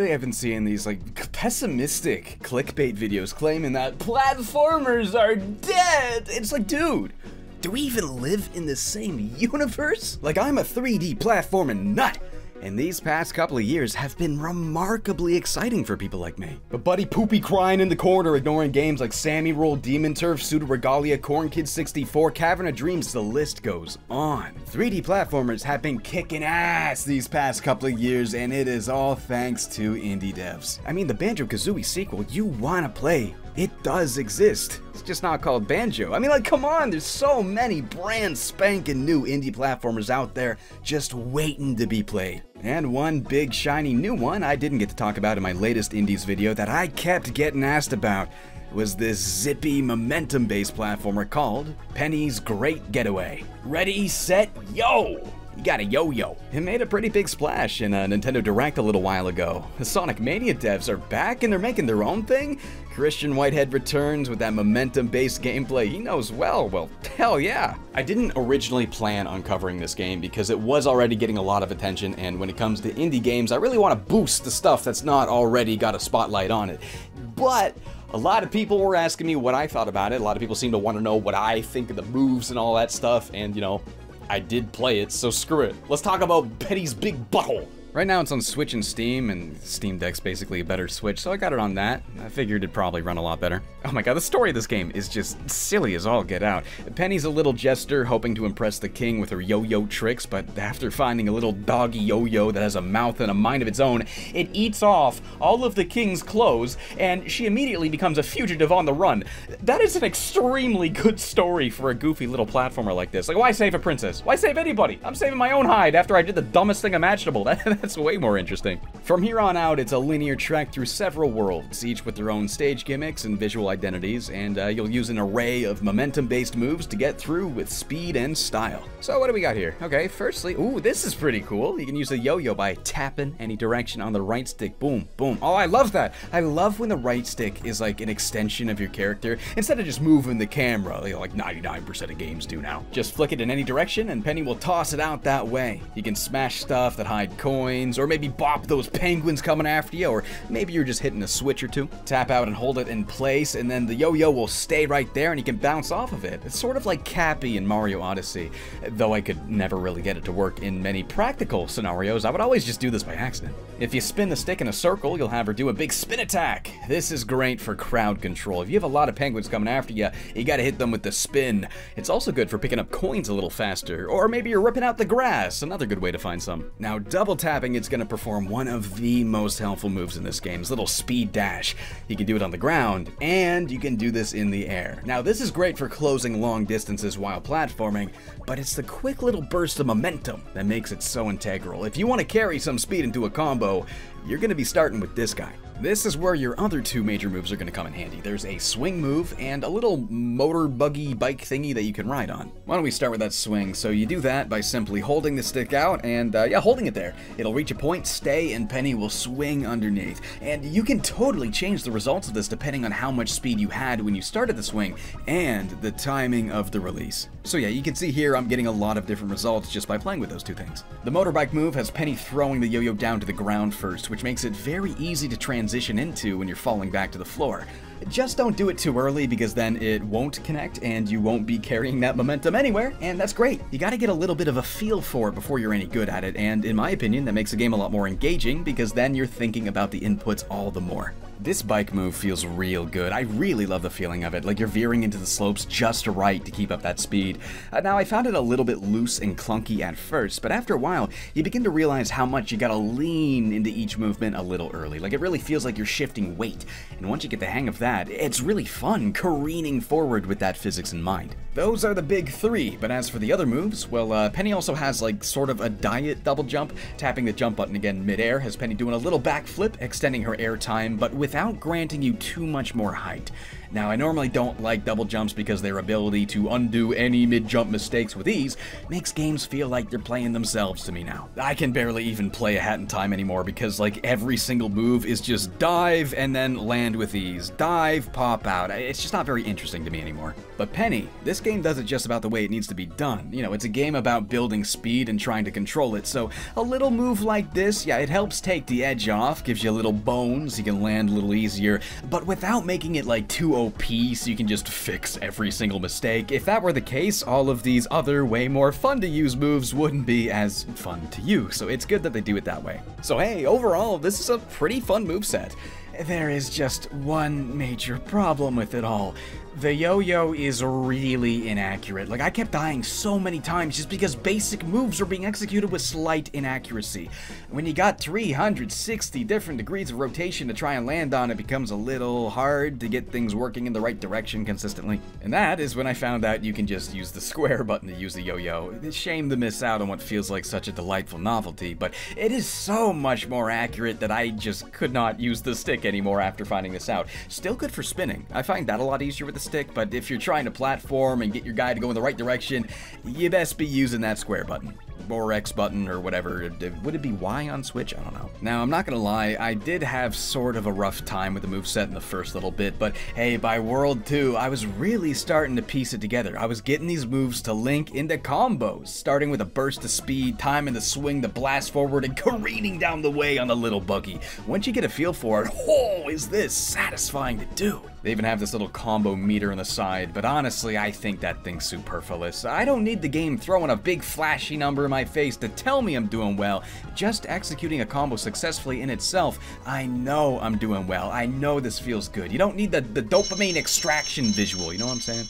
lately I've been seeing these like pessimistic clickbait videos claiming that platformers are dead. It's like, dude, do we even live in the same universe? Like, I'm a 3D platforming nut, and these past couple of years have been remarkably exciting for people like me. But Buddy Poopy crying in the corner, ignoring games like Sammy Roll, Demon Turf, Pseudo Regalia, Corn Kid 64, Cavern of Dreams, the list goes on. 3D platformers have been kicking ass these past couple of years, and it is all thanks to indie devs. I mean, the Banjo-Kazooie sequel you wanna play, it does exist. It's just not called Banjo. I mean, like, come on, there's so many brand spanking new indie platformers out there just waiting to be played. And one big shiny new one I didn't get to talk about in my latest indies video that I kept getting asked about was this zippy momentum-based platformer called Penny's Great Getaway. Ready, set, yo! You got a yo-yo. It made a pretty big splash in a Nintendo Direct a little while ago. The Sonic Mania devs are back and they're making their own thing. Christian Whitehead returns with that momentum-based gameplay he knows well, hell yeah. I didn't originally plan on covering this game because it was already getting a lot of attention, and when it comes to indie games, I really want to boost the stuff that's not already got a spotlight on it. But a lot of people were asking me what I thought about it. A lot of people seem to want to know what I think of the moves and all that stuff, and you know, I did play it, so screw it. Let's talk about Penny's Big Butthole. Right now it's on Switch and Steam, and Steam Deck's basically a better Switch, so I got it on that. I figured it'd probably run a lot better. Oh my god, the story of this game is just silly as all get out. Penny's a little jester hoping to impress the king with her yo-yo tricks, but after finding a little doggy yo-yo that has a mouth and a mind of its own, it eats off all of the king's clothes, and she immediately becomes a fugitive on the run. That is an extremely good story for a goofy little platformer like this. Like, why save a princess? Why save anybody? I'm saving my own hide after I did the dumbest thing imaginable. That's way more interesting. From here on out, it's a linear trek through several worlds, each with their own stage gimmicks and visual identities, and you'll use an array of momentum-based moves to get through with speed and style. So what do we got here? Okay, firstly, ooh, this is pretty cool. You can use a yo-yo by tapping any direction on the right stick. Boom, boom. Oh, I love that. I love when the right stick is like an extension of your character, instead of just moving the camera, like 99% of games do now. Just flick it in any direction, and Penny will toss it out that way. You can smash stuff that hide coins, or maybe bop those penguins coming after you, or maybe you're just hitting a switch or two. Tap out and hold it in place, and then the yo-yo will stay right there and you can bounce off of it. It's sort of like Cappy in Mario Odyssey, though I could never really get it to work in many practical scenarios. I would always just do this by accident. If you spin the stick in a circle, you'll have her do a big spin attack. This is great for crowd control. If you have a lot of penguins coming after you, you gotta hit them with the spin. It's also good for picking up coins a little faster, or maybe you're ripping out the grass, another good way to find some. Now, double tapping, it's going to perform one of the most helpful moves in this game, little speed dash. You can do it on the ground, and you can do this in the air. Now, this is great for closing long distances while platforming, but it's the quick little burst of momentum that makes it so integral. If you want to carry some speed into a combo, you're going to be starting with this guy. This is where your other two major moves are going to come in handy. There's a swing move and a little motor buggy bike thingy that you can ride on. Why don't we start with that swing? So you do that by simply holding the stick out and, yeah, holding it there. It'll reach a point, stay, and Penny will swing underneath. And you can totally change the results of this depending on how much speed you had when you started the swing and the timing of the release. So yeah, you can see here I'm getting a lot of different results just by playing with those two things. The motorbike move has Penny throwing the yo-yo down to the ground first, which makes it very easy to transition into when you're falling back to the floor. Just don't do it too early, because then it won't connect and you won't be carrying that momentum anywhere, and that's great. You gotta get a little bit of a feel for it before you're any good at it, and in my opinion, that makes the game a lot more engaging, because then you're thinking about the inputs all the more. This bike move feels real good. I really love the feeling of it, like you're veering into the slopes just right to keep up that speed. Now, I found it a little bit loose and clunky at first, but after a while, you begin to realize how much you gotta lean into each movement a little early. Like, it really feels like you're shifting weight, and once you get the hang of that, it's really fun careening forward with that physics in mind. Those are the big three, but as for the other moves, well, Penny also has like sort of a diet double jump. Tapping the jump button again mid-air has Penny doing a little backflip, extending her air time, but without granting you too much more height. Now, I normally don't like double jumps because their ability to undo any mid-jump mistakes with ease makes games feel like they're playing themselves to me now. I can barely even play A Hat in Time anymore because like every single move is just dive and then land with ease. Dive, pop out. It's just not very interesting to me anymore. But Penny, this game does it just about the way it needs to be done. You know, it's a game about building speed and trying to control it, so a little move like this, yeah, it helps take the edge off, gives you a little bones, you can land a little easier, but without making it like too OP so you can just fix every single mistake. If that were the case, all of these other way more fun to use moves wouldn't be as fun to use, so it's good that they do it that way. So hey, overall, this is a pretty fun moveset. There is just one major problem with it all. The yo-yo is really inaccurate. Like, I kept dying so many times just because basic moves are being executed with slight inaccuracy. When you got 360 different degrees of rotation to try and land on, it becomes a little hard to get things working in the right direction consistently. And that is when I found out you can just use the square button to use the yo-yo. It's a shame to miss out on what feels like such a delightful novelty, but it is so much more accurate that I just could not use the stick anymore after finding this out. Still good for spinning. I find that a lot easier with the stick, but if you're trying to platform and get your guy to go in the right direction, you best be using that square button. Or X button or whatever. Would it be Y on Switch? I don't know. Now, I'm not gonna lie, I did have sort of a rough time with the moveset in the first little bit, but hey, by World 2, I was really starting to piece it together. I was getting these moves to link into combos, starting with a burst of speed, timing the swing to blast forward, and careening down the way on the little buggy. Once you get a feel for it, oh, is this satisfying to do. They even have this little combo meter on the side, but honestly, I think that thing's superfluous. I don't need the game throwing a big flashy number in my face to tell me I'm doing well. Just executing a combo successfully in itself, I know I'm doing well. I know this feels good. You don't need the dopamine extraction visual, you know what I'm saying?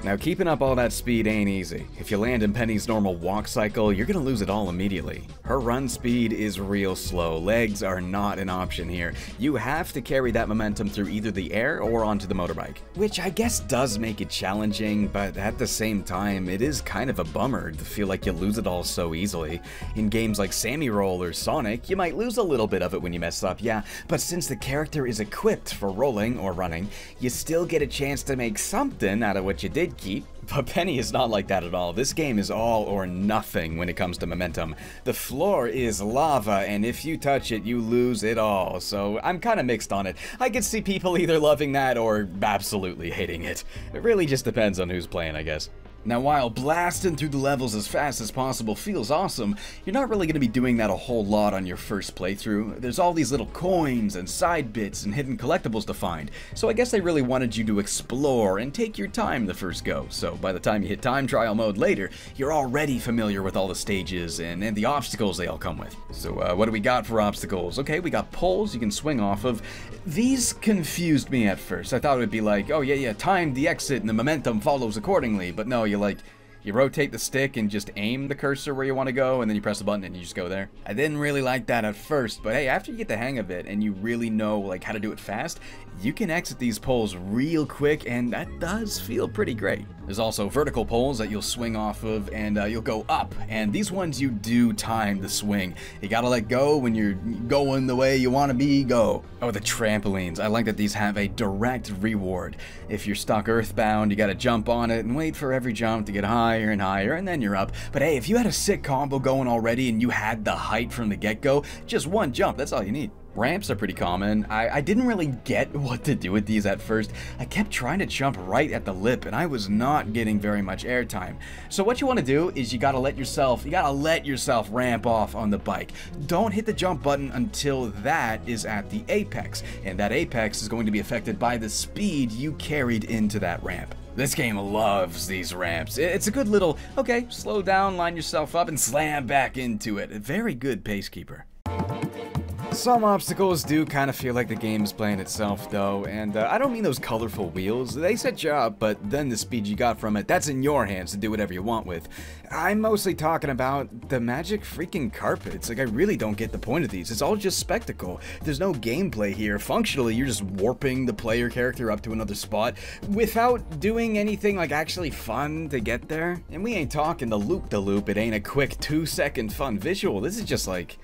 Now, keeping up all that speed ain't easy. If you land in Penny's normal walk cycle, you're gonna lose it all immediately. Her run speed is real slow. Legs are not an option here. You have to carry that momentum through either the air or onto the motorbike, which I guess does make it challenging, but at the same time, it is kind of a bummer to feel like you lose it all so easily. In games like Sammy Roll or Sonic, you might lose a little bit of it when you mess up, yeah, but since the character is equipped for rolling or running, you still get a chance to make something out of what you did keep. But Penny is not like that at all. This game is all or nothing when it comes to momentum. The floor is lava, and if you touch it, you lose it all. So I'm kind of mixed on it. I can see people either loving that or absolutely hating it. It really just depends on who's playing, I guess. Now, while blasting through the levels as fast as possible feels awesome, you're not really going to be doing that a whole lot on your first playthrough. There's all these little coins and side bits and hidden collectibles to find, so I guess they really wanted you to explore and take your time the first go. So by the time you hit time trial mode later, you're already familiar with all the stages and the obstacles they all come with. So what do we got for obstacles? Okay, we got poles you can swing off of. These confused me at first. I thought it would be like, oh yeah, time the exit and the momentum follows accordingly, but no, you rotate the stick and just aim the cursor where you want to go, and then you press the button and you just go there. I didn't really like that at first, but hey, after you get the hang of it and you really know like how to do it fast, you can exit these poles real quick, and that does feel pretty great. There's also vertical poles that you'll swing off of, and you'll go up, and these ones you do time the swing. You gotta let go when you're going the way you want to be, go. Oh, the trampolines. I like that these have a direct reward. If you're stuck earthbound, you gotta jump on it and wait for every jump to get higher and higher, and then you're up. But hey, if you had a sick combo going already and you had the height from the get-go, just one jump, that's all you need. Ramps are pretty common. I didn't really get what to do with these at first. I kept trying to jump right at the lip, and I was not getting very much airtime. So what you want to do is you gotta let yourself ramp off on the bike. Don't hit the jump button until that is at the apex, and that apex is going to be affected by the speed you carried into that ramp. This game loves these ramps. It's a good little, okay, slow down, line yourself up, and slam back into it. A very good pace keeper. Some obstacles do kind of feel like the game is playing itself though, and I don't mean those colorful wheels. They set you up, but then the speed you got from it, that's in your hands to do whatever you want with. I'm mostly talking about the magic freaking carpets. Like, I really don't get the point of these. It's all just spectacle. There's no gameplay here. Functionally, you're just warping the player character up to another spot without doing anything like actually fun to get there. And we ain't talking the loop-de-loop. It ain't a quick 2-second fun visual. This is just like,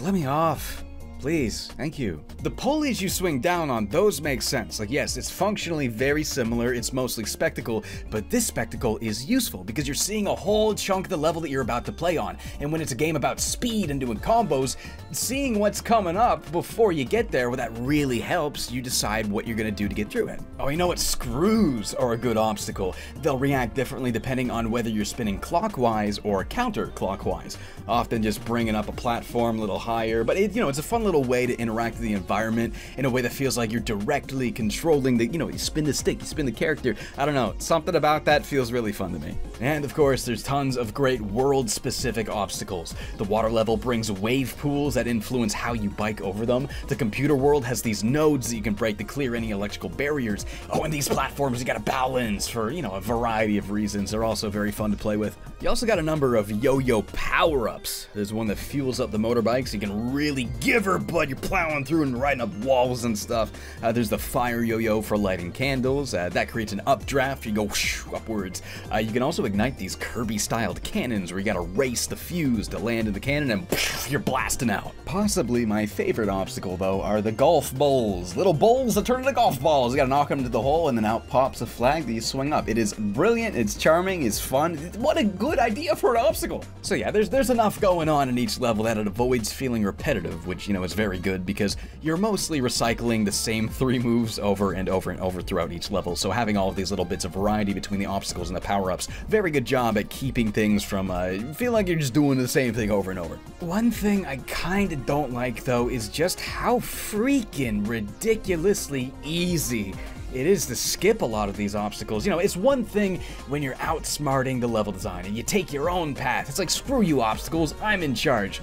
let me off. Please, thank you. The pulleys you swing down on, those make sense. Like, yes, it's functionally very similar, it's mostly spectacle, but this spectacle is useful because you're seeing a whole chunk of the level that you're about to play on. And when it's a game about speed and doing combos, seeing what's coming up before you get there, well, that really helps you decide what you're gonna do to get through it. Oh, you know what? Screws are a good obstacle. They'll react differently depending on whether you're spinning clockwise or counterclockwise. Often just bringing up a platform a little higher, but it's a fun little way to interact with the environment in a way that feels like you're directly controlling the, you spin the stick, you spin the character. I don't know, something about that feels really fun to me. And of course, there's tons of great world-specific obstacles. The water level brings wave pools that influence how you bike over them. The computer world has these nodes that you can break to clear any electrical barriers. Oh, and these platforms you gotta balance for, a variety of reasons. They're also very fun to play with. You also got a number of yo-yo power-ups. There's one that fuels up the motorbikes. You can really give her, bud. You're plowing through and riding up walls and stuff. There's the fire yo-yo for lighting candles. That creates an updraft. You go whoosh, upwards. You can also ignite these Kirby-styled cannons where you gotta race the fuse to land in the cannon and you're blasting out. Possibly my favorite obstacle, though, are the golf bowls. Little bowls that turn into golf balls. You gotta knock them into the hole and then out pops a flag that you swing up. It is brilliant, it's charming, it's fun. What a good idea for an obstacle. So yeah, there's enough going on in each level that it avoids feeling repetitive, which, is very good because you're mostly recycling the same 3 moves over and over and over throughout each level. So having all of these little bits of variety between the obstacles and the power-ups, very good job at keeping things from feel like you're just doing the same thing over and over. One thing I kinda don't like, though, is just how freaking ridiculously easy it is to skip a lot of these obstacles. It's one thing when you're outsmarting the level design and you take your own path. It's like, screw you obstacles, I'm in charge.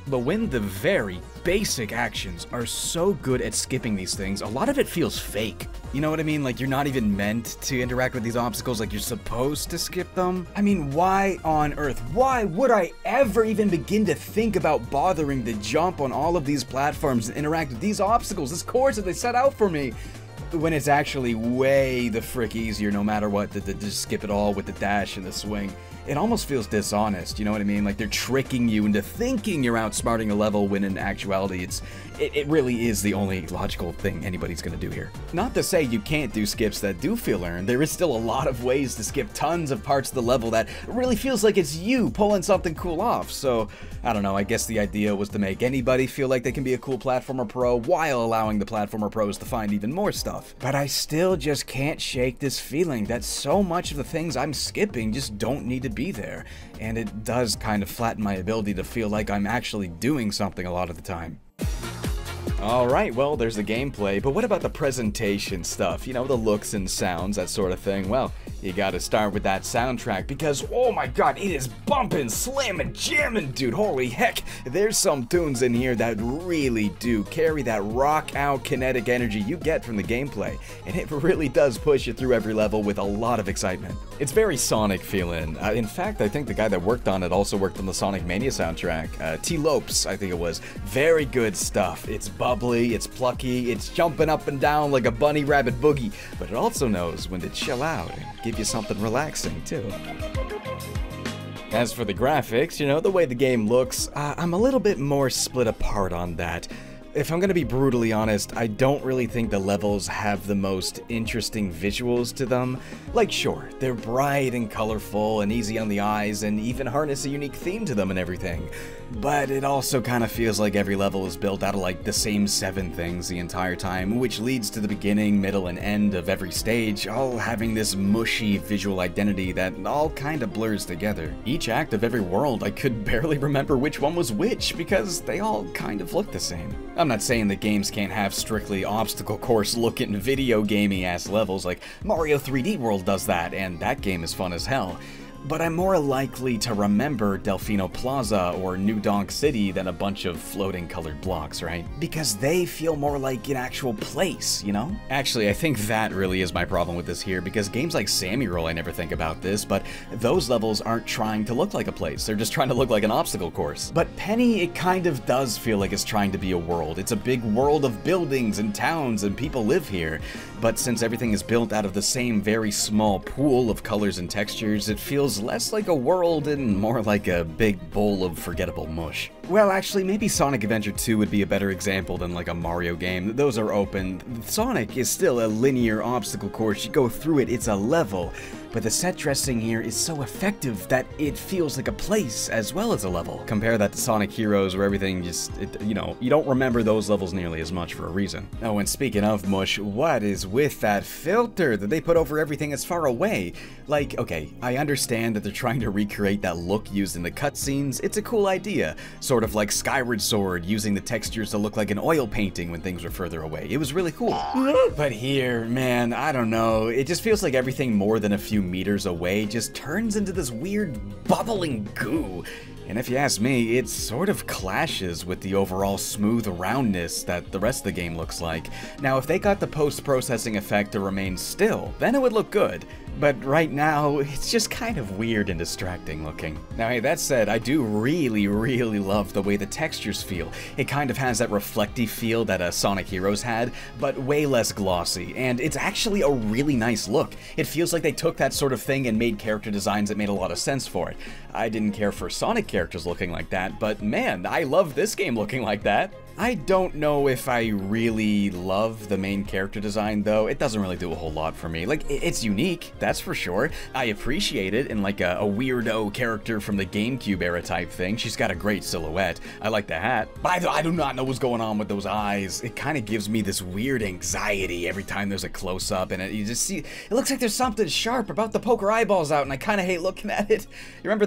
But when the very basic actions are so good at skipping these things, a lot of it feels fake. You know what I mean? Like, you're not even meant to interact with these obstacles, like you're supposed to skip them. I mean, why on earth? Why would I ever even begin to think about bothering to jump on all of these platforms and interact with these obstacles, this course that they set out for me, when it's actually way the frick easier no matter what to just skip it all with the dash and the swing? It almost feels dishonest, you know what I mean? Like they're tricking you into thinking you're outsmarting a level when in actuality it really is the only logical thing anybody's gonna do here. Not to say you can't do skips that do feel earned. There is still a lot of ways to skip tons of parts of the level that really feels like it's you pulling something cool off. So, I don't know, I guess the idea was to make anybody feel like they can be a cool platformer pro while allowing the platformer pros to find even more stuff. But I still just can't shake this feeling that so much of the things I'm skipping just don't need to be there. And it does kind of flatten my ability to feel like I'm actually doing something a lot of the time. Alright, well, there's the gameplay, but what about the presentation stuff? The looks and sounds, that sort of thing. Well, you gotta start with that soundtrack because, oh my god, it is bumping, slamming, jamming, dude. Holy heck, there's some tunes in here that really do carry that rock-out kinetic energy you get from the gameplay, and it really does push you through every level with a lot of excitement. It's very Sonic feeling. In fact, I think the guy that worked on it also worked on the Sonic Mania soundtrack. T. Lopes, I think it was. Very good stuff. It's bubbly, it's plucky, it's jumping up and down like a bunny rabbit boogie, but it also knows when to chill out and give you something relaxing too. As for the graphics, the way the game looks, I'm a little bit more split apart on that. If I'm gonna be brutally honest, I don't really think the levels have the most interesting visuals to them. Like, sure, they're bright and colorful and easy on the eyes and even harness a unique theme to them and everything. But it also kind of feels like every level is built out of like the same 7 things the entire time, which leads to the beginning, middle, and end of every stage, all having this mushy visual identity that all kind of blurs together. Each act of every world, I could barely remember which one was which because they all kind of look the same. I'm not saying that games can't have strictly obstacle course looking video gamey ass levels, like Mario 3D World does that, and that game is fun as hell. But I'm more likely to remember Delfino Plaza or New Donk City than a bunch of floating colored blocks, right? Because they feel more like an actual place, Actually, I think that really is my problem with this here, because games like Samurai, I never think about this, but those levels aren't trying to look like a place, they're just trying to look like an obstacle course. But Penny, it kind of does feel like it's trying to be a world. It's a big world of buildings and towns and people live here, but since everything is built out of the same very small pool of colors and textures, it feels feels less like a world and more like a big bowl of forgettable mush. Well, actually, maybe Sonic Adventure 2 would be a better example than like a Mario game. Those are open. Sonic is still a linear obstacle course. You go through it, it's a level. But the set dressing here is so effective that it feels like a place as well as a level. Compare that to Sonic Heroes, where everything just, you know, you don't remember those levels nearly as much for a reason. Oh, and speaking of mush, what is with that filter that they put over everything that's far away? Like, okay, I understand that they're trying to recreate that look used in the cutscenes. It's a cool idea. Sort of like Skyward Sword, using the textures to look like an oil painting when things were further away. It was really cool. But here, man, I don't know. It just feels like everything more than a few meters away just turns into this weird bubbling goo. And if you ask me, it sort of clashes with the overall smooth roundness that the rest of the game looks like. Now, if they got the post-processing effect to remain still, then it would look good. But right now, it's just kind of weird and distracting looking. Now, hey, that said, I do really love the way the textures feel. It kind of has that reflective feel that Sonic Heroes had, but way less glossy, and it's actually a really nice look. It feels like they took that sort of thing and made character designs that made a lot of sense for it. I didn't care for Sonic characters looking like that, but man, I love this game looking like that. I don't know if I really love the main character design, though. It doesn't really do a whole lot for me. Like, it's unique, that's for sure. I appreciate it in like a weirdo character from the GameCube era type thing. She's got a great silhouette. I like the hat. But I do not know what's going on with those eyes. It kind of gives me this weird anxiety every time there's a close-up, and you just see, it looks like there's something sharp about to poke her eyeballs out, and I kind of hate looking at it. You remember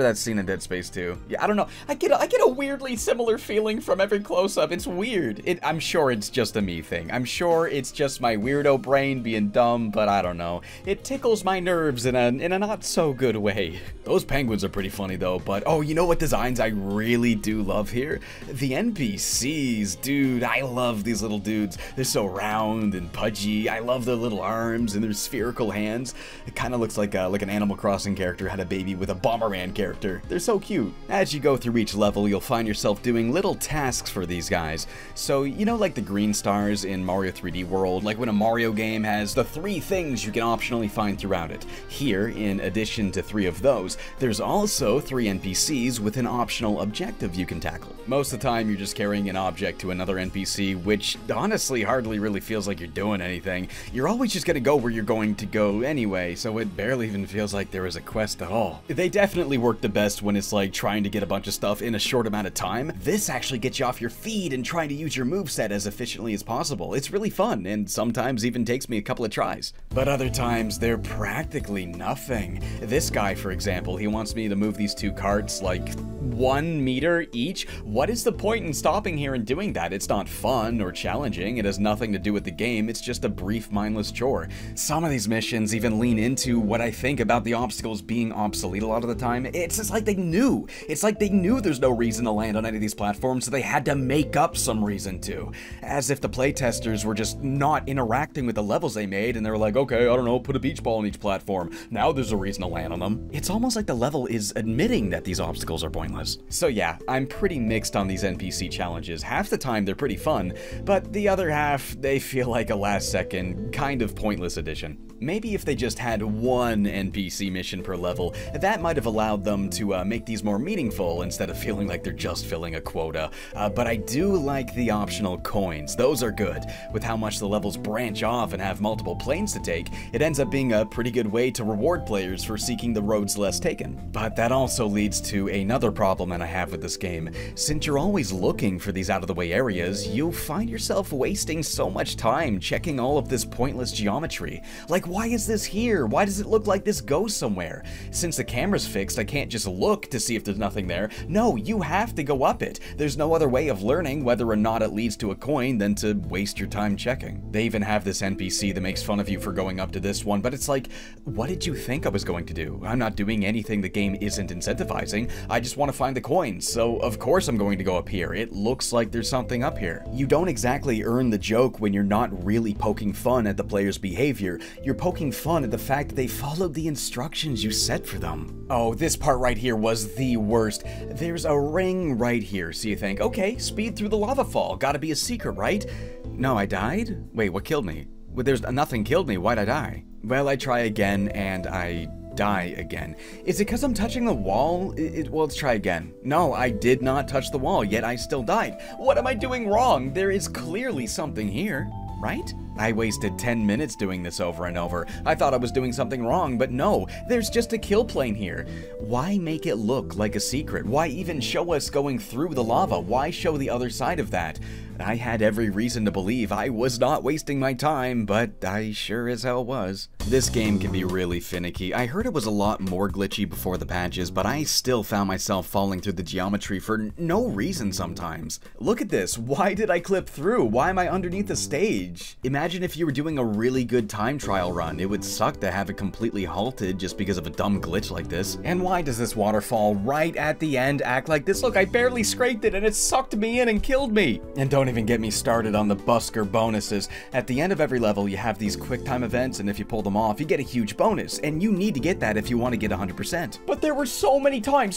that scene in Dead Space 2? Yeah, I don't know. I get a weirdly similar feeling from every close-up. It's weird. I'm sure it's just a me thing. I'm sure it's just my weirdo brain being dumb, but I don't know. It tickles my nerves in a not so good way. Those penguins are pretty funny though, but oh, you know what designs I really do love here? The NPCs, dude. I love these little dudes. They're so round and pudgy. I love their little arms and their spherical hands. It kind of looks like an Animal Crossing character had a baby with a Bomberman character. They're so cute. As you go through each level, you'll find yourself doing little tasks for these guys. So, you know, like the green stars in Mario 3D World, like when a Mario game has the 3 things you can optionally find throughout it. Here, in addition to 3 of those, there's also 3 NPCs with an optional objective you can tackle. Most of the time, you're just carrying an object to another NPC, which honestly hardly really feels like you're doing anything. You're always just gonna go where you're going to go anyway, so it barely even feels like there is a quest at all. They definitely work the best when it's like trying to get a bunch of stuff in a short amount of time. This actually gets you off your feet and trying to use your moveset as efficiently as possible. It's really fun, and sometimes even takes me a couple of tries. But other times, they're practically nothing. This guy, for example, he wants me to move these 2 carts like 1 meter each. What is the point in stopping here and doing that? It's not fun or challenging. It has nothing to do with the game. It's just a brief, mindless chore. Some of these missions even lean into what I think about the obstacles being obsolete a lot of the time. It's just like they knew. It's like they knew there's no reason to land on any of these platforms, so they had to make up some reason to. As if the playtesters were just not interacting with the levels they made, and they were like, okay, I don't know, put a beach ball on each platform. Now there's a reason to land on them. It's almost like the level is admitting that these obstacles are pointless. So yeah, I'm pretty mixed on these NPC challenges. Half the time they're pretty fun, but the other half, they feel like a last-second, kind of pointless addition. Maybe if they just had 1 NPC mission per level, that might have allowed them to make these more meaningful instead of feeling like they're just filling a quota. But I do like the optional coins. Those are good. With how much the levels branch off and have multiple planes to take, it ends up being a pretty good way to reward players for seeking the roads less taken. But that also leads to another problem that I have with this game. Since you're always looking for these out-of-the-way areas, you'll find yourself wasting so much time checking all of this pointless geometry. Like, why is this here? Why does it look like this goes somewhere? Since the camera's fixed, I can't just look to see if there's nothing there. No, you have to go up it. There's no other way of learning whether or not it leads to a coin than to waste your time checking. They even have this NPC that makes fun of you for going up to this one, but it's like, what did you think I was going to do? I'm not doing anything the game isn't incentivizing. I just want to find the coins, so of course I'm going to go up here. It looks like there's something up here. You don't exactly earn the joke when you're not really poking fun at the player's behavior. You're poking fun at the fact that they followed the instructions you set for them. Oh, this part right here was the worst. There's a ring right here, so you think, okay, speed through the lava fall. Gotta be a secret, right? No, I died? Wait, what killed me? Well, there's nothing killed me. Why'd I die? Well, I try again, and I die again. Is it because I'm touching the wall? Well, let's try again. No, I did not touch the wall, yet I still died. What am I doing wrong? There is clearly something here, right? I wasted 10 minutes doing this over and over. I thought I was doing something wrong, but no, there's just a kill plane here. Why make it look like a secret? Why even show us going through the lava? Why show the other side of that? I had every reason to believe I was not wasting my time, but I sure as hell was. This game can be really finicky. I heard it was a lot more glitchy before the patches, but I still found myself falling through the geometry for no reason sometimes. Look at this. Why did I clip through? Why am I underneath the stage? Imagine if you were doing a really good time trial run. It would suck to have it completely halted just because of a dumb glitch like this. And why does this waterfall right at the end act like this? Look, I barely scraped it and it sucked me in and killed me. And don't even get me started on the busker bonuses. At the end of every level, you have these quick time events, and if you pull them off, you get a huge bonus, and you need to get that if you want to get 100%. But there were so many times,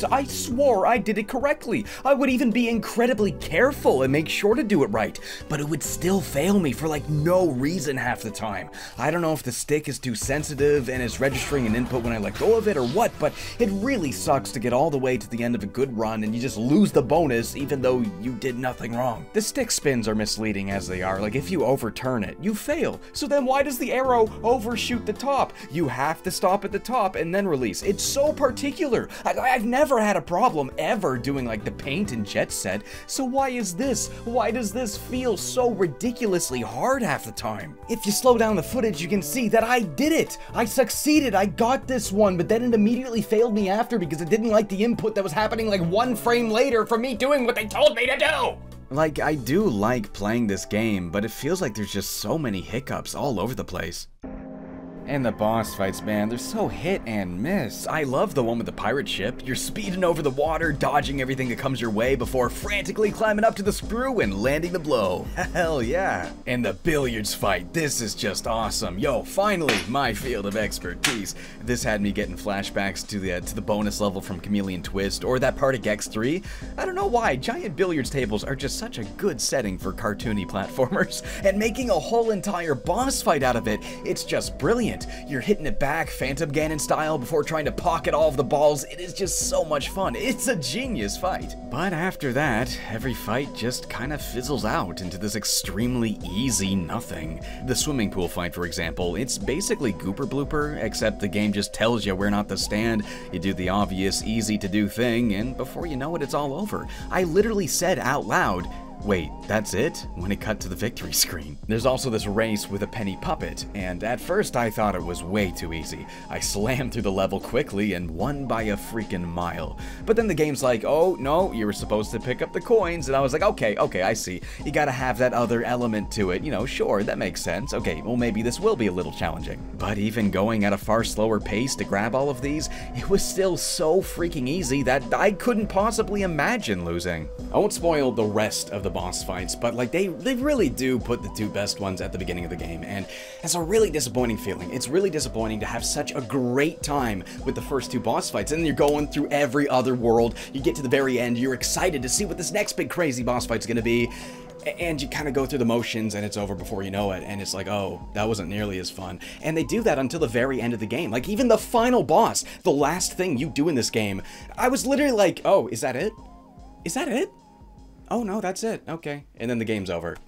I swore I did it correctly. I would even be incredibly careful and make sure to do it right, but it would still fail me for like no reason half the time. I don't know if the stick is too sensitive and is registering an input when I let go of it or what, but it really sucks to get all the way to the end of a good run and you just lose the bonus even though you did nothing wrong. The stick spins are misleading as they are. Like if you overturn it, you fail. So then why does the arrow overshoot the top? You have to stop at the top and then release. It's so particular. I've never had a problem ever doing like the paint and jet set. So why is this? Why does this feel so ridiculously hard half the time? If you slow down the footage, you can see that I did it. I succeeded. I got this one, but then it immediately failed me after because it didn't like the input that was happening like 1 frame later from me doing what they told me to do. Like, I do like playing this game, but it feels like there's just so many hiccups all over the place. And the boss fights, man, they're so hit and miss. I love the one with the pirate ship. You're speeding over the water, dodging everything that comes your way before frantically climbing up to the screw and landing the blow. Hell yeah. And the billiards fight, this is just awesome. Yo, finally, my field of expertise. This had me getting flashbacks to the bonus level from Chameleon Twist, or that part of Gex 3. I don't know why, giant billiards tables are just such a good setting for cartoony platformers, and making a whole entire boss fight out of it, it's just brilliant. You're hitting it back Phantom Ganon style before trying to pocket all of the balls. It is just so much fun. It's a genius fight. But after that, every fight just kind of fizzles out into this extremely easy nothing. The swimming pool fight, for example, it's basically Gooper Blooper, except the game just tells you where not to stand. You do the obvious, easy to do thing, and before you know it, it's all over. I literally said out loud, "Wait, that's it?" when it cut to the victory screen. There's also this race with a penny puppet, and at first I thought it was way too easy. I slammed through the level quickly and won by a freaking mile. But then the game's like, oh no, you were supposed to pick up the coins, and I was like, okay, I see. You gotta have that other element to it, you know, sure, that makes sense. Okay, well maybe this will be a little challenging. But even going at a far slower pace to grab all of these, it was still so freaking easy that I couldn't possibly imagine losing. I won't spoil the rest of the boss fights, but like they really do put the 2 best ones at the beginning of the game, and it's a really disappointing feeling. It's really disappointing to have such a great time with the first 2 boss fights, and then you're going through every other world, you get to the very end, you're excited to see what this next big crazy boss fight's gonna be, and you kind of go through the motions and it's over before you know it, and it's like, oh, that wasn't nearly as fun. And they do that until the very end of the game. Like even the final boss, the last thing you do in this game, I was literally like, oh, is that it? Is that it? Oh no, that's it, okay. And then the game's over.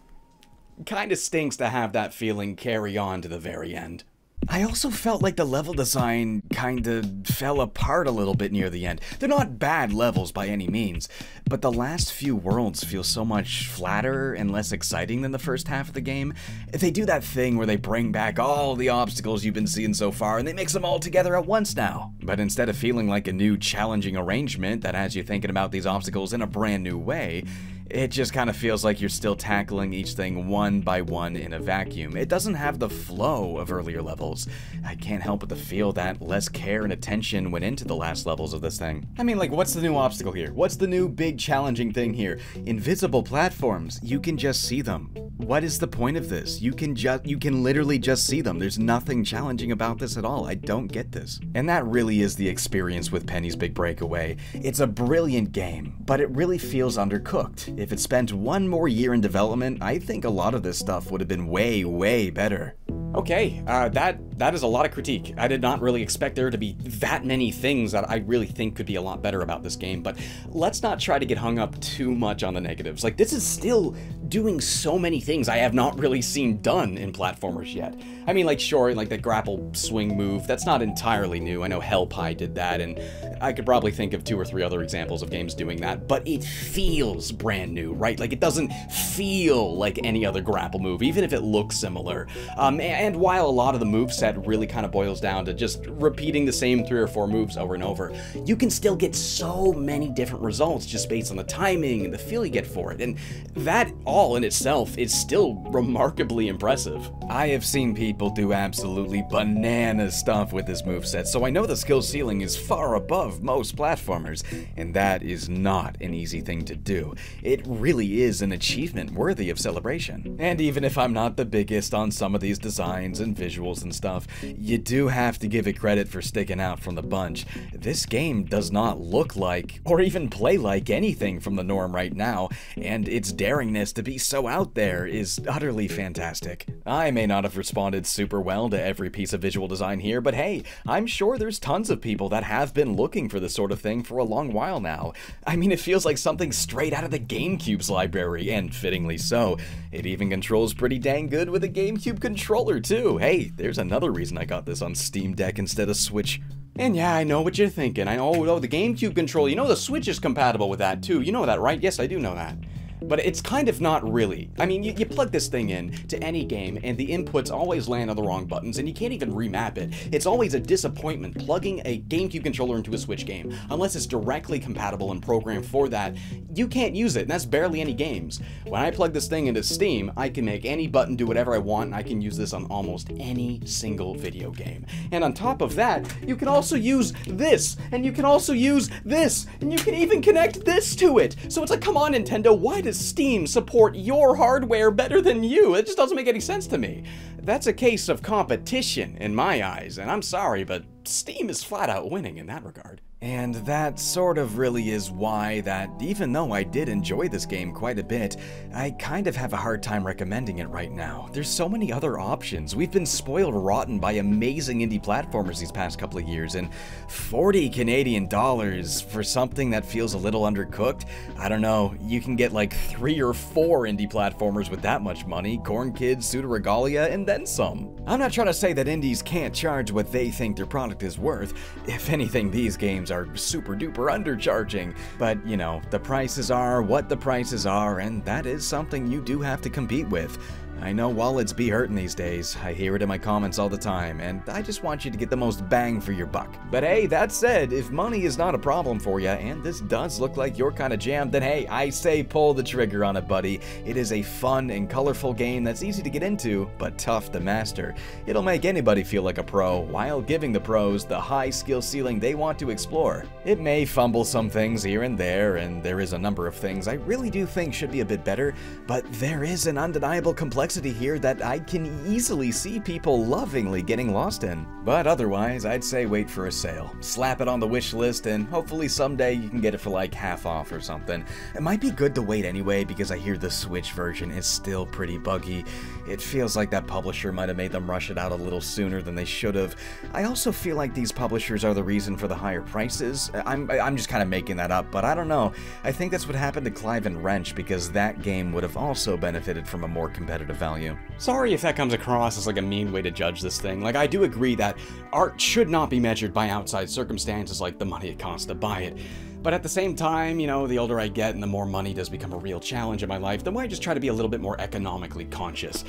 Kinda stinks to have that feeling carry on to the very end. I also felt like the level design kinda fell apart a little bit near the end. They're not bad levels by any means, but the last few worlds feel so much flatter and less exciting than the first half of the game. They do that thing where they bring back all the obstacles you've been seeing so far and they mix them all together at once now. But instead of feeling like a new challenging arrangement that has you thinking about these obstacles in a brand new way, it just kind of feels like you're still tackling each thing one by one in a vacuum. It doesn't have the flow of earlier levels. I can't help but to feel that less care and attention went into the last levels of this thing. I mean, like, what's the new obstacle here? What's the new big challenging thing here? Invisible platforms. You can just see them. What is the point of this? You can literally just see them. There's nothing challenging about this at all. I don't get this. And that really is the experience with Penny's Big Breakaway. It's a brilliant game, but it really feels undercooked. If it spent 1 more year in development, I think a lot of this stuff would have been way, way better. Okay, that that is a lot of critique. I did not really expect there to be that many things that I really think could be a lot better about this game, but let's not try to get hung up too much on the negatives. Like, this is still doing so many things I have not really seen done in platformers yet. I mean, like, sure, like the grapple swing move, that's not entirely new. I know Hellpie did that, and I could probably think of 2 or 3 other examples of games doing that, but it feels brand new, right? Like, it doesn't feel like any other grapple move, even if it looks similar. And while a lot of the moveset really kind of boils down to just repeating the same 3 or 4 moves over and over, you can still get so many different results just based on the timing and the feel you get for it, and that all in itself is still remarkably impressive. I have seen people do absolutely banana stuff with this moveset, so I know the skill ceiling is far above most platformers, and that is not an easy thing to do. It really is an achievement worthy of celebration. And even if I'm not the biggest on some of these designs and visuals and stuff, you do have to give it credit for sticking out from the bunch. This game does not look like, or even play like, anything from the norm right now, and its daringness to be so out there is utterly fantastic. I may not have responded super well to every piece of visual design here, but hey, I'm sure there's tons of people that have been looking for this sort of thing for a long while now. I mean, it feels like something straight out of the GameCube's library, and fittingly so. It even controls pretty dang good with a GameCube controller too. Hey, there's another reason I got this on Steam Deck instead of Switch. And yeah, I know what you're thinking. Oh, the GameCube controller, you know the Switch is compatible with that too. You know that, right? Yes, I do know that. But it's kind of not really. I mean, you plug this thing in to any game, and the inputs always land on the wrong buttons, and you can't even remap it. It's always a disappointment plugging a GameCube controller into a Switch game. Unless it's directly compatible and programmed for that, you can't use it, and that's barely any games. When I plug this thing into Steam, I can make any button do whatever I want, and I can use this on almost any single video game. And on top of that, you can also use this, and you can also use this, and you can even connect this to it. So it's like, come on, Nintendo, why does Steam support your hardware better than you? It just doesn't make any sense to me. That's a case of competition in my eyes, and I'm sorry, but Steam is flat out winning in that regard. And that sort of really is why that, even though I did enjoy this game quite a bit, I kind of have a hard time recommending it right now. There's so many other options. We've been spoiled rotten by amazing indie platformers these past couple of years, and 40 Canadian dollars for something that feels a little undercooked? I don't know, you can get like 3 or 4 indie platformers with that much money, Corn Kids, Pseudo Regalia, and then some. I'm not trying to say that indies can't charge what they think their product is worth. If anything, these games are super duper undercharging, but you know, the prices are what the prices are, and that is something you do have to compete with. I know wallets be hurting these days. I hear it in my comments all the time, and I just want you to get the most bang for your buck. But hey, that said, if money is not a problem for you, and this does look like your kind of jam, then hey, I say pull the trigger on it, buddy. It is a fun and colorful game that's easy to get into, but tough to master. It'll make anybody feel like a pro, while giving the pros the high skill ceiling they want to explore. It may fumble some things here and there is a number of things I really do think should be a bit better, but there is an undeniable complexity here that I can easily see people lovingly getting lost in. But otherwise, I'd say wait for a sale. Slap it on the wish list, and hopefully someday you can get it for like half off or something. It might be good to wait anyway, because I hear the Switch version is still pretty buggy. It feels like that publisher might have made them rush it out a little sooner than they should have. I also feel like these publishers are the reason for the higher prices. I'm just kind of making that up, but I don't know. I think that's what happened to Clive and Wrench, because that game would have also benefited from a more competitive value. Sorry if that comes across as like a mean way to judge this thing. Like, I do agree that art should not be measured by outside circumstances like the money it costs to buy it. But at the same time, you know, the older I get and the more money does become a real challenge in my life, the more I just try to be a little bit more economically conscious.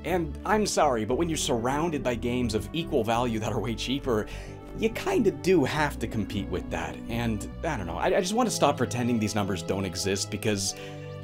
And I'm sorry, but when you're surrounded by games of equal value that are way cheaper, you kinda do have to compete with that. And I don't know, I just want to stop pretending these numbers don't exist, because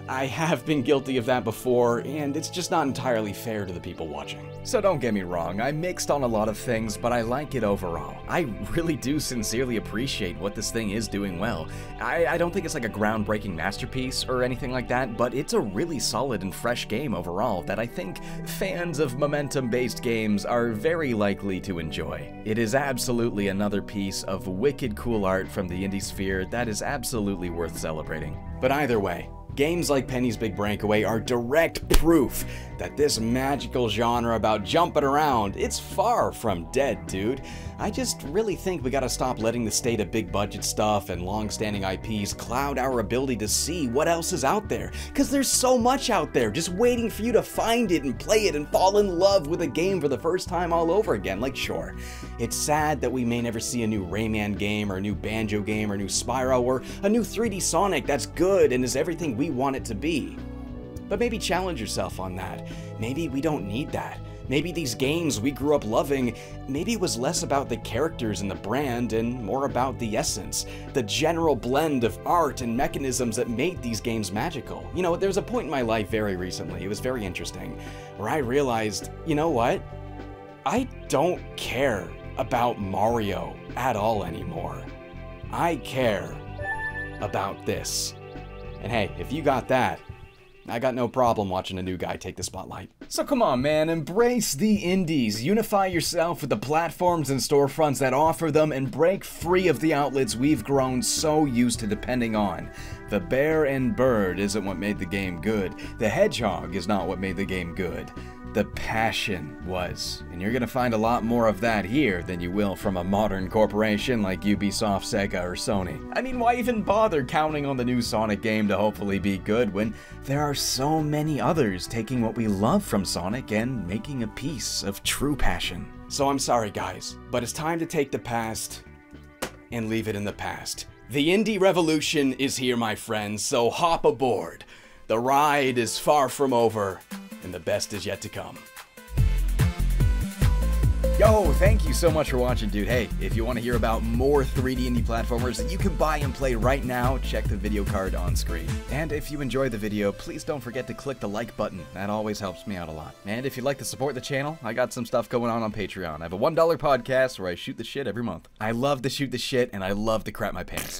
I have been guilty of that before, and it's just not entirely fair to the people watching. So don't get me wrong, I'm mixed on a lot of things, but I like it overall. I really do sincerely appreciate what this thing is doing well. I don't think it's like a groundbreaking masterpiece or anything like that, but it's a really solid and fresh game overall that I think fans of momentum-based games are very likely to enjoy. It is absolutely another piece of wicked cool art from the indie sphere that is absolutely worth celebrating. But either way, Games like Penny's Big Breakaway are direct proof that this magical genre about jumping around, it's far from dead, dude. I just really think we gotta stop letting the state of big budget stuff and long-standing IPs cloud our ability to see what else is out there. Cause there's so much out there just waiting for you to find it and play it and fall in love with a game for the first time all over again. Like, sure, it's sad that we may never see a new Rayman game or a new Banjo game or a new Spyro or a new 3D Sonic that's good and is everything we want it to be. But maybe challenge yourself on that. Maybe we don't need that. Maybe these games we grew up loving, maybe it was less about the characters and the brand and more about the essence, the general blend of art and mechanisms that made these games magical. You know, there was a point in my life very recently, it was very interesting, where I realized, you know what? I don't care about Mario at all anymore. I care about this. And hey, if you got that, I got no problem watching a new guy take the spotlight. So come on, man, embrace the indies. Unify yourself with the platforms and storefronts that offer them and break free of the outlets we've grown so used to depending on. The bear and bird isn't what made the game good. The hedgehog is not what made the game good. The passion was, and you're gonna find a lot more of that here than you will from a modern corporation like Ubisoft, Sega, or Sony. I mean, why even bother counting on the new Sonic game to hopefully be good when there are so many others taking what we love from Sonic and making a piece of true passion? So I'm sorry guys, but it's time to take the past and leave it in the past. The indie revolution is here, my friends, so hop aboard. The ride is far from over, and the best is yet to come. Yo, thank you so much for watching, dude. Hey, if you want to hear about more 3D indie platformers that you can buy and play right now, check the video card on screen. And if you enjoyed the video, please don't forget to click the like button. That always helps me out a lot. And if you'd like to support the channel, I got some stuff going on Patreon. I have a $1 podcast where I shoot the shit every month. I love to shoot the shit, and I love to crap my pants.